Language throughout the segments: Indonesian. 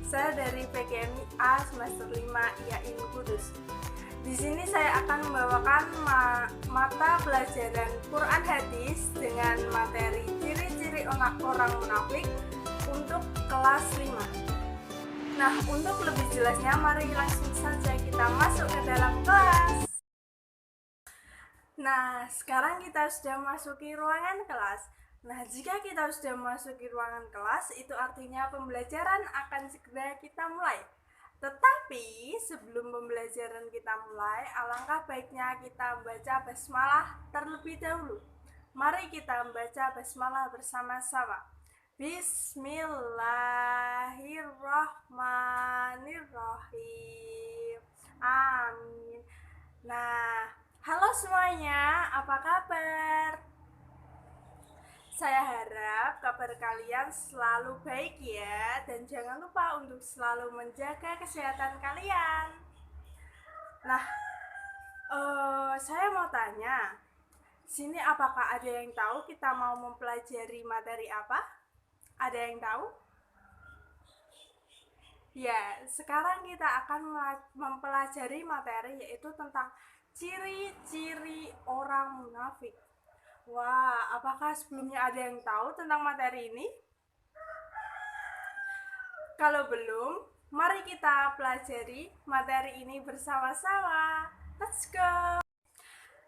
Saya dari PGMI A semester 5 IAIN Kudus. Di sini saya akan membawakan mata pelajaran Quran Hadis dengan materi ciri-ciri orang munafik untuk kelas 5. Nah, untuk lebih jelasnya mari langsung saja kita masuk ke dalam kelas. Nah, sekarang kita sudah masuki ruangan kelas. Nah, jika kita sudah memasuki ruangan kelas, itu artinya pembelajaran akan segera kita mulai. Tetapi sebelum pembelajaran kita mulai, alangkah baiknya kita membaca basmalah terlebih dahulu. Mari kita membaca basmalah bersama-sama. Bismillahirrahmanirrahim. Amin. Nah, halo semuanya, apa kabar? Saya harap kabar kalian selalu baik ya, dan jangan lupa untuk selalu menjaga kesehatan kalian. Nah, saya mau tanya, sini apakah ada yang tahu kita mau mempelajari materi apa? Ada yang tahu? Ya, sekarang kita akan mempelajari materi yaitu tentang ciri-ciri orang munafik. Wah, apakah sebelumnya ada yang tahu tentang materi ini? Kalau belum, mari kita pelajari materi ini bersama-sama. Let's go!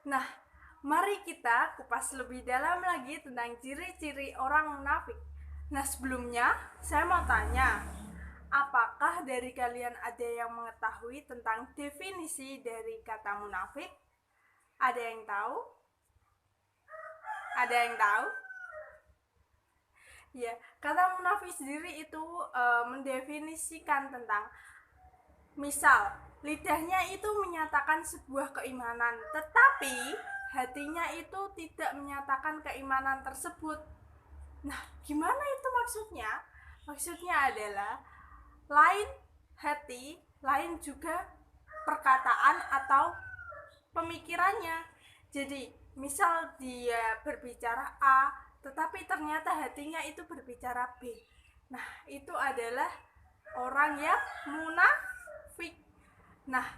Nah, mari kita kupas lebih dalam lagi tentang ciri-ciri orang munafik. Nah, sebelumnya saya mau tanya, apakah dari kalian ada yang mengetahui tentang definisi dari kata munafik? Ada yang tahu? Ada yang tahu? Ya, kata munafik sendiri itu mendefinisikan tentang, misal, lidahnya itu menyatakan sebuah keimanan, tetapi hatinya itu tidak menyatakan keimanan tersebut. Nah, gimana itu maksudnya? Maksudnya adalah lain hati, lain juga perkataan atau pemikirannya. Jadi, misal dia berbicara A, tetapi ternyata hatinya itu berbicara B. Nah, itu adalah orang yang munafik. Nah,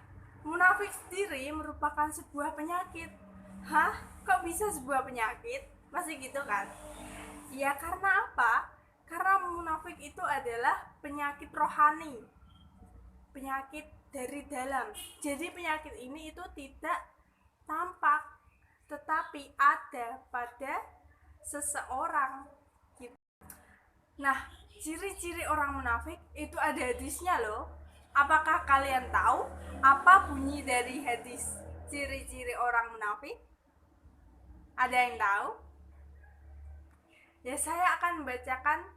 munafik sendiri merupakan sebuah penyakit. Hah? Kok bisa sebuah penyakit? Masih gitu kan? Ya, karena apa? Karena munafik itu adalah penyakit rohani. Penyakit dari dalam. Jadi penyakit ini itu tidak tampak, tetapi ada pada seseorang gitu. Nah, ciri-ciri orang munafik itu ada hadisnya loh. Apakah kalian tahu apa bunyi dari hadis ciri-ciri orang munafik? Ada yang tahu? Ya, saya akan membacakan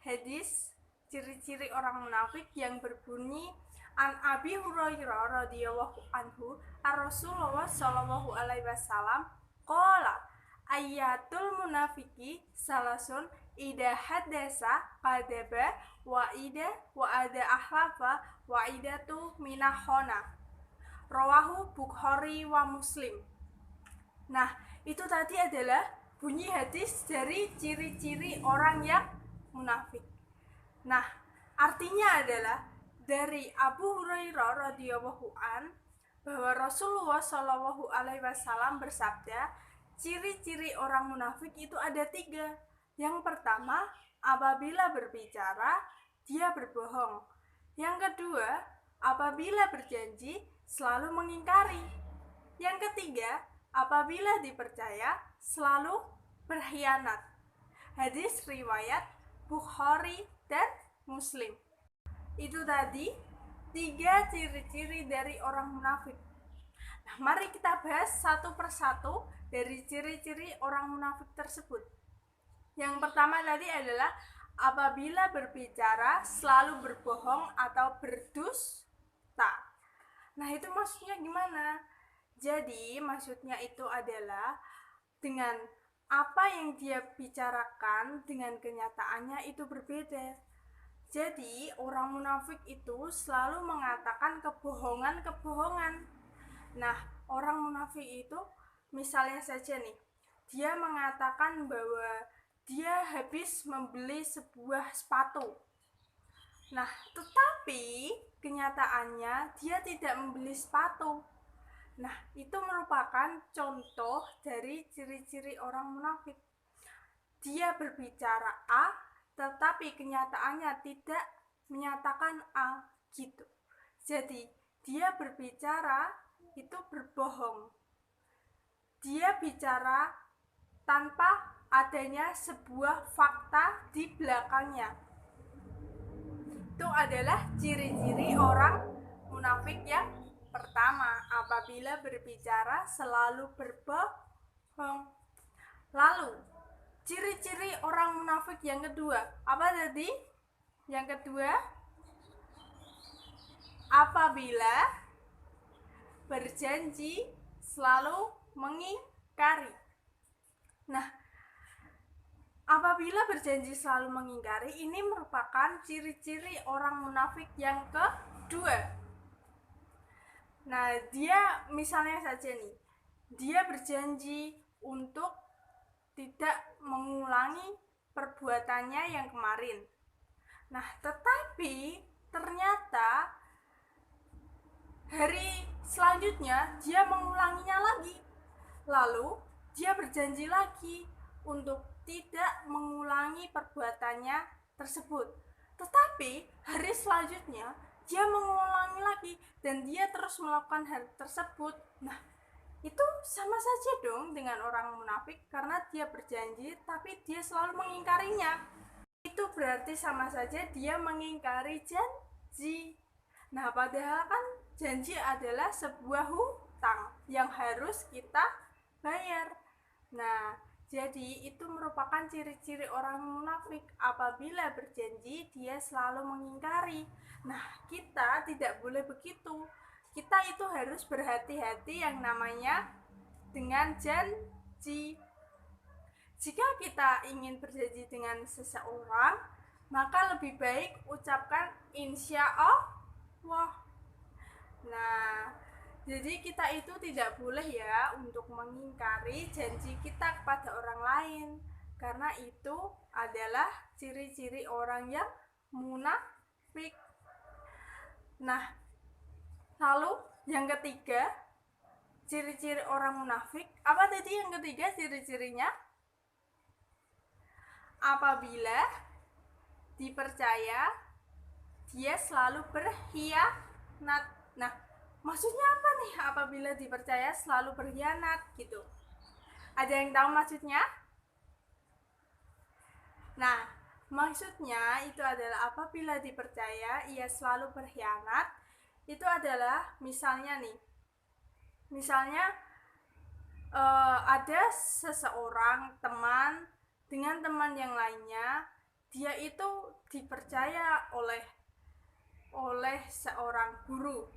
hadis ciri-ciri orang munafik yang berbunyi, An Abi Hurairah radhiyallahu anhu, Rasulullah sallallahu alaihi wasallam qala ayatul munafiki salasun ida haddasa kadaba wa ada ahlafa wa idatu minahona. Rawahu Bukhari wa Muslim. Nah, itu tadi adalah bunyi hadis dari ciri-ciri orang yang munafik. Nah, artinya adalah dari Abu Hurairah radhiyallahu an bahwa Rasulullah shallallahu alaihi wasallam bersabda, ciri-ciri orang munafik itu ada 3. Yang pertama, apabila berbicara dia berbohong. Yang kedua, apabila berjanji selalu mengingkari. Yang ketiga, apabila dipercaya selalu berkhianat. Hadis riwayat Bukhari dan Muslim. Itu tadi 3 ciri-ciri dari orang munafik. Nah, mari kita bahas satu persatu dari ciri-ciri orang munafik tersebut. Yang pertama tadi adalah apabila berbicara selalu berbohong atau berdusta. Nah, itu maksudnya gimana? Jadi, maksudnya itu adalah dengan apa yang dia bicarakan dengan kenyataannya itu berbeda. Jadi, orang munafik itu selalu mengatakan kebohongan-kebohongan. Nah, orang munafik itu misalnya saja nih, dia mengatakan bahwa dia habis membeli sebuah sepatu. Nah, tetapi kenyataannya dia tidak membeli sepatu. Nah, itu merupakan contoh dari ciri-ciri orang munafik. Dia berbicara A, tetapi kenyataannya tidak menyatakan A, gitu. Jadi, dia berbicara itu berbohong. Dia bicara tanpa adanya sebuah fakta di belakangnya. Itu adalah ciri-ciri orang munafik yang pertama, apabila berbicara selalu berbohong. Lalu, ciri-ciri orang munafik yang kedua, apa tadi? Yang kedua, apabila berjanji selalu mengingkari. Nah, apabila berjanji selalu mengingkari, ini merupakan ciri-ciri orang munafik yang kedua. Nah, dia misalnya saja nih, dia berjanji untuk tidak mengulangi perbuatannya yang kemarin. Nah, tetapi ternyata hari selanjutnya dia mengulanginya lagi. Lalu, dia berjanji lagi untuk tidak mengulangi perbuatannya tersebut. Tetapi hari selanjutnya dia mengulangi lagi dan dia terus melakukan hal tersebut. Nah, itu sama saja dong dengan orang munafik karena dia berjanji tapi dia selalu mengingkarinya. Itu berarti sama saja dia mengingkari janji. Nah, padahal kan janji adalah sebuah hutang yang harus kita bayar. Nah, jadi itu merupakan ciri-ciri orang munafik. Apabila berjanji, dia selalu mengingkari. Nah, kita tidak boleh begitu. Kita itu harus berhati-hati yang namanya dengan janji. Jika kita ingin berjanji dengan seseorang, maka lebih baik ucapkan insya Allah. Nah, jadi kita itu tidak boleh ya untuk mengingkari janji kita kepada orang lain, karena itu adalah ciri-ciri orang yang munafik. Nah, lalu yang ketiga, ciri-ciri orang munafik. Apa tadi yang ketiga ciri-cirinya? Apabila dipercaya, dia selalu berkhianat. Nah, maksudnya apa nih apabila dipercaya selalu berkhianat gitu? Ada yang tahu maksudnya? Nah, maksudnya itu adalah apabila dipercaya ia selalu berkhianat. Itu adalah misalnya nih, ada seseorang teman dengan teman yang lainnya, dia itu dipercaya oleh seorang guru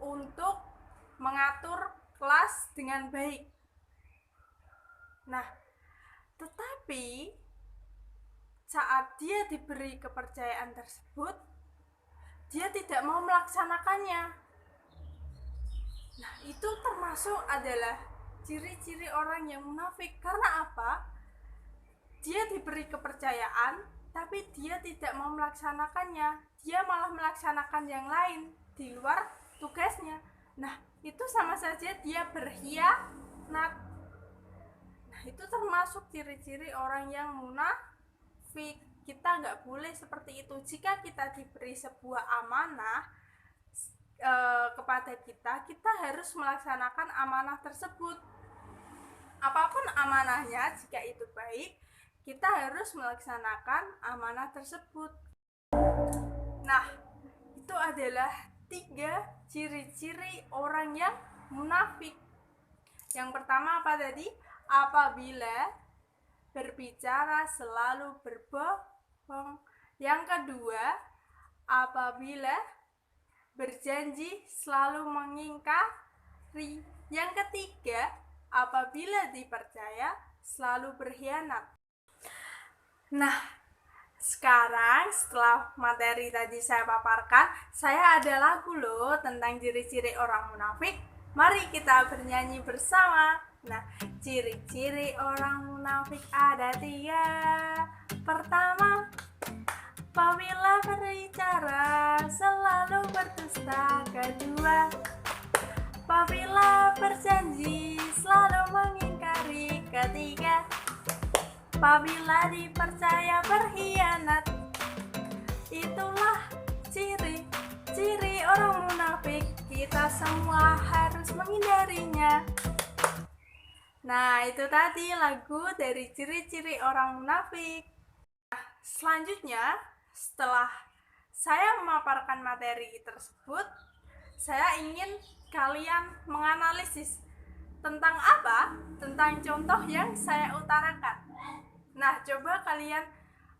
untuk mengatur kelas dengan baik. Nah, tetapi saat dia diberi kepercayaan tersebut, dia tidak mau melaksanakannya. Nah, itu termasuk adalah ciri-ciri orang yang munafik. Karena apa? Dia diberi kepercayaan, tapi dia tidak mau melaksanakannya. Dia malah melaksanakan yang lain di luar tugasnya. Nah, itu sama saja dia berkhianat. Nah, itu termasuk ciri-ciri orang yang munafik. Kita nggak boleh seperti itu. Jika kita diberi sebuah amanah kepada kita harus melaksanakan amanah tersebut. Apapun amanahnya, jika itu baik, kita harus melaksanakan amanah tersebut. Nah, itu adalah 3 ciri-ciri orang yang munafik. Yang pertama apa tadi? Apabila berbicara selalu berbohong. Yang kedua, apabila berjanji selalu mengingkari. Yang ketiga, apabila dipercaya selalu berkhianat. Nah, sekarang setelah materi tadi saya paparkan, saya ada lagu loh tentang ciri-ciri orang munafik. Mari kita bernyanyi bersama. Nah, ciri-ciri orang munafik ada 3. Pertama, Apabila berbicara selalu berdusta. Kedua, apabila berjanji selalu mengingkari. Ketiga, apabila dipercaya berkhianat. Itulah ciri-ciri orang munafik. Kita semua harus menghindarinya. Nah, itu tadi lagu dari ciri-ciri orang munafik. Nah, selanjutnya, setelah saya memaparkan materi tersebut, saya ingin kalian menganalisis tentang apa? Tentang contoh yang saya utarakan. Nah, coba kalian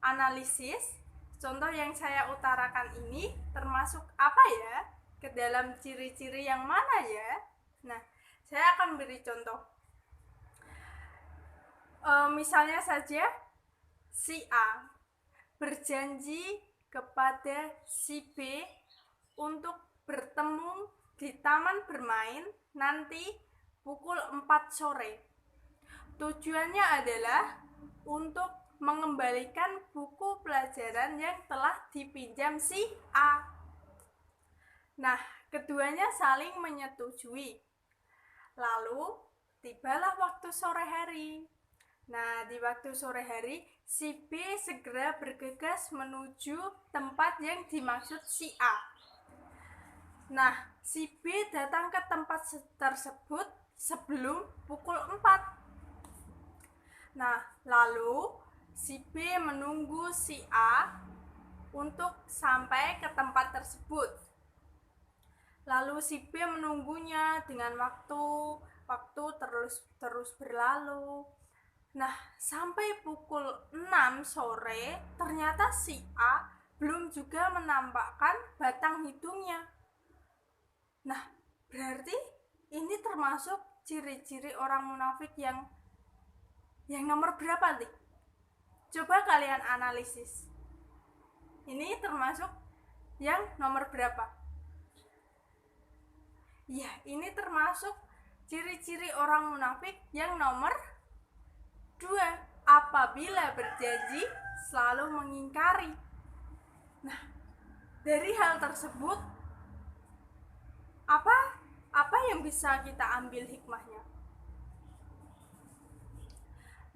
analisis contoh yang saya utarakan ini termasuk apa ya? Ke dalam ciri-ciri yang mana ya? Nah, saya akan beri contoh. Misalnya saja, si A berjanji kepada si B untuk bertemu di taman bermain nanti pukul 4 sore. Tujuannya adalah untuk mengembalikan buku pelajaran yang telah dipinjam si A. Nah, keduanya saling menyetujui. Lalu, tibalah waktu sore hari. Nah, di waktu sore hari, si B segera bergegas menuju tempat yang dimaksud si A. Nah, si B datang ke tempat tersebut sebelum pukul 4. Nah, lalu si B menunggu si A untuk sampai ke tempat tersebut. Lalu si B menunggunya dengan waktu terus berlalu. Nah, sampai pukul 6 sore, ternyata si A belum juga menampakkan batang hidungnya. Nah, berarti ini termasuk ciri-ciri orang munafik yang nomor berapa nih? Coba kalian analisis. Ini termasuk yang nomor berapa? Ya, ini termasuk ciri-ciri orang munafik yang nomor 2, apabila berjanji selalu mengingkari. Nah, dari hal tersebut apa yang bisa kita ambil hikmahnya?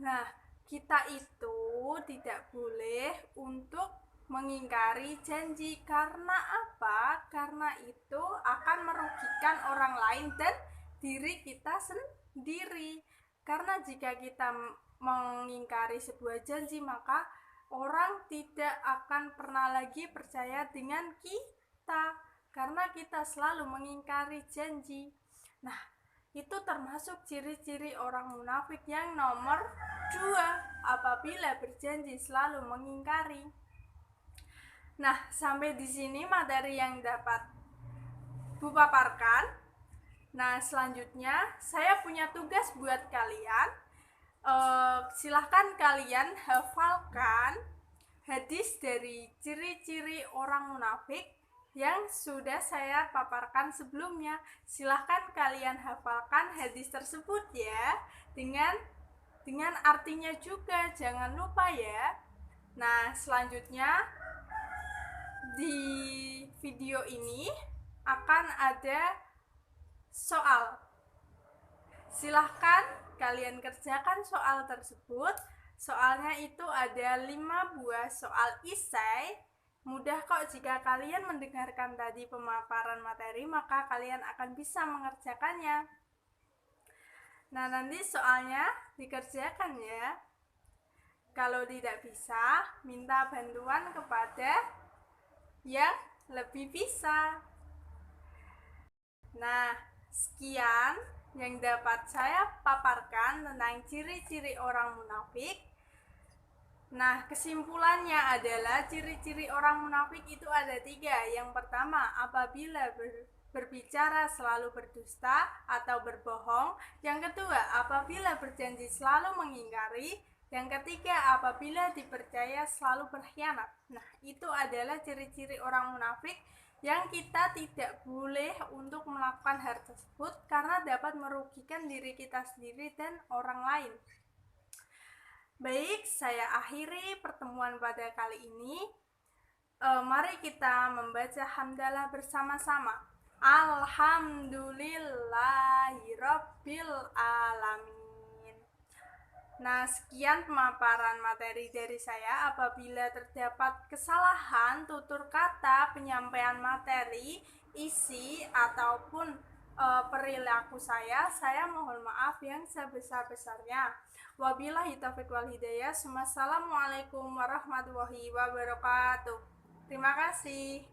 Nah, kita itu tidak boleh untuk mengingkari janji. Karena apa? Karena itu akan merugikan orang lain dan diri kita sendiri. Karena jika kita mengingkari sebuah janji, maka orang tidak akan pernah lagi percaya dengan kita karena kita selalu mengingkari janji. Nah, itu termasuk ciri-ciri orang munafik yang nomor 2, apabila berjanji selalu mengingkari. Nah, sampai di sini materi yang dapat Bu paparkan. Nah, selanjutnya saya punya tugas buat kalian. Silahkan kalian hafalkan hadis dari ciri-ciri orang munafik yang sudah saya paparkan sebelumnya. Silahkan kalian hafalkan hadis tersebut ya, dengan artinya juga, jangan lupa ya. Nah, selanjutnya di video ini akan ada soal. Silahkan kalian kerjakan soal tersebut. Soalnya itu ada 5 buah soal esai. Mudah kok jika kalian mendengarkan tadi pemaparan materi, maka kalian akan bisa mengerjakannya. Nah, nanti soalnya dikerjakan ya. Kalau tidak bisa, minta bantuan kepada yang lebih bisa. Nah, sekian yang dapat saya paparkan tentang ciri-ciri orang munafik. Nah, kesimpulannya adalah ciri-ciri orang munafik itu ada 3. Yang pertama, apabila berbicara selalu berdusta atau berbohong. Yang kedua, apabila berjanji selalu mengingkari. Yang ketiga, apabila dipercaya selalu berkhianat. Nah, itu adalah ciri-ciri orang munafik yang kita tidak boleh untuk melakukan hal tersebut karena dapat merugikan diri kita sendiri dan orang lain. Baik, saya akhiri pertemuan pada kali ini. Mari kita membaca hamdalah bersama-sama. Alhamdulillahirabbil alamin. Nah, sekian pemaparan materi dari saya. Apabila terdapat kesalahan tutur kata, penyampaian materi, isi ataupun perilaku saya mohon maaf yang sebesar-besarnya. Wabillahi taufiq wal hidayah. Wassalamualaikum warahmatullahi wabarakatuh. Terima kasih.